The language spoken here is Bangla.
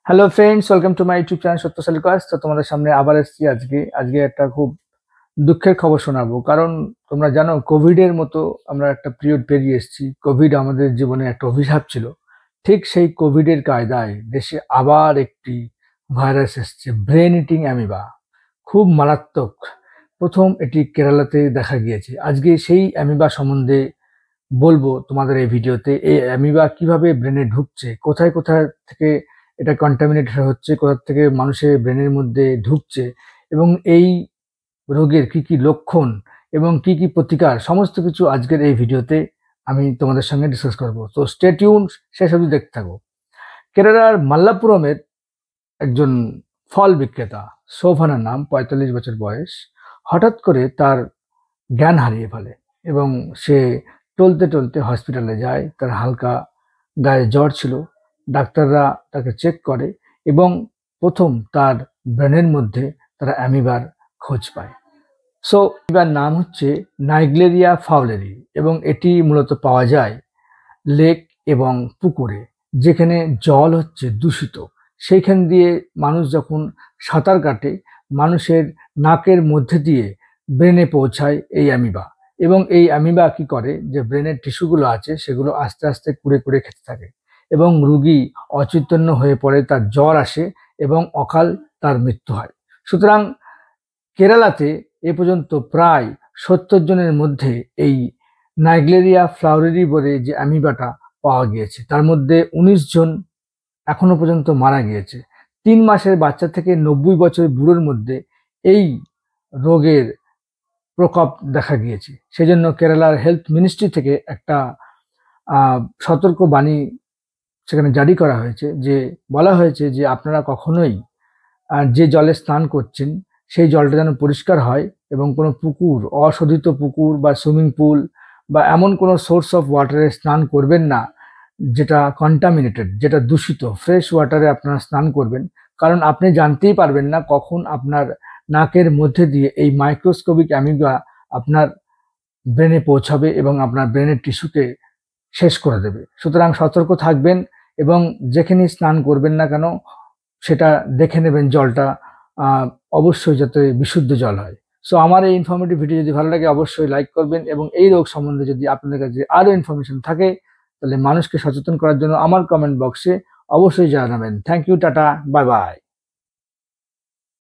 Hello friends, welcome to my YouTube channel সত্যশালী কয়েস। তো তোমাদের সামনে আবার এসেছি আজকে একটা খুব দুঃখের খবর শোনাবো। কারণ তোমরা জানো কোভিডের মতো আমরা একটা পিরিয়ড পেরিয়ে এসেছি। কোভিড আমাদের জীবনে একটা অভিশাপ ছিল। ঠিক সেই কোভিডের কায়দায় দেশে আবার একটি ভাইরাস এসছে, ব্রেন ইটিং অ্যামিবা। খুব মারাত্মক। প্রথম এটি কেরালাতে দেখা গিয়েছে। আজকে সেই অ্যামিবা সম্বন্ধে বলবো তোমাদের এই ভিডিওতে। এই অ্যামিবা কিভাবে ব্রেনে ঢুকছে, কোথায় কোথায় থেকে এটা কন্টামিনেটেড হচ্ছে, কোথা থেকে মানুষের ব্রেনের মধ্যে ঢুকছে, এবং এই রোগের কি কি লক্ষণ এবং কি কি প্রতিকার, সমস্ত কিছু আজকের এই ভিডিওতে আমি তোমাদের সঙ্গে ডিসকাস করবো। তো স্টে টিউন, শেষ অবধি দেখতে থাকো। কেরালার মাল্লাপুরমের একজন ফল বিক্রেতা, শোভানা নাম, ৪৫ বছর বয়স, হঠাৎ করে তার জ্ঞান হারিয়ে ফেলে এবং সে টলতে টলতে হসপিটালে যায়। তার হালকা গায়ে জ্বর ছিল। ডাক্তাররা তাকে চেক করে এবং প্রথম তার ব্রেনের মধ্যে তারা অ্যামিবার খোঁজ পায়। সো এবার নাম হচ্ছে নাইগ্লেরিয়া ফাউলেরি এবং এটি মূলত পাওয়া যায় লেক এবং পুকুরে, যেখানে জল হচ্ছে দূষিত। সেইখান দিয়ে মানুষ যখন সাঁতার কাটে, মানুষের নাকের মধ্যে দিয়ে ব্রেনে পৌঁছায় এই অ্যামিবা। এবং এই অ্যামিবা কি করে, যে ব্রেনের টিস্যুগুলো আছে সেগুলো আস্তে আস্তে কুড়ে কুড়ে খেতে থাকে এবং রুগী অচৈতন্য হয়ে পড়ে, তার জ্বর আসে এবং অকাল তার মৃত্যু হয়। সুতরাং কেরালাতে এ পর্যন্ত প্রায় ৭০ জনের মধ্যে এই নাইগ্লেরিয়া ফ্লাউরেরি বলে যে অ্যামিবাটা পাওয়া গিয়েছে। তার মধ্যে ১৯ জন এখনো পর্যন্ত মারা গিয়েছে। ৩ মাসের বাচ্চা থেকে ৯০ বছর বুড়োর মধ্যে এই রোগের প্রকোপ দেখা গিয়েছে। সেজন্য কেরালার হেলথ মিনিস্ট্রি থেকে একটা সতর্ক বাণী সেখানে জারি করা হয়েছে, যে বলা হয়েছে যে আপনারা কখনোই যে জলে স্নান করছেন সেই জলটা যেন পরিষ্কার হয় এবং কোনো পুকুর, অশোধিত পুকুর বা সুইমিং পুল বা এমন কোনো সোর্স অফ ওয়াটারে স্নান করবেন না যেটা কন্টামিনেটেড, যেটা দূষিত। ফ্রেশ ওয়াটারে আপনারা স্নান করবেন, কারণ আপনি জানতেই পারবেন না কখন আপনার নাকের মধ্যে দিয়ে এই মাইক্রোস্কোপিক অ্যামিবা আপনার ব্রেনে পৌঁছাবে এবং আপনার ব্রেনের টিস্যুকে শেষ করে দেবে। সুতরাং সতর্ক থাকবেন এবং যেখানেই স্নান করবেন না কেন সেটা দেখে নেবেন জলটা অবশ্যই যাতে বিশুদ্ধ জল হয়। সো আমার এই ইনফরমেটিভ ভিডিও যদি ভালো লাগে অবশ্যই লাইক করবেন, এবং এই রোগ সম্বন্ধে যদি আপনাদের কাছে আরও ইনফরমেশন থাকে তাহলে মানুষকে সচেতন করার জন্য আমার কমেন্ট বক্সে অবশ্যই জানাবেন। Thank you, tata, bye by.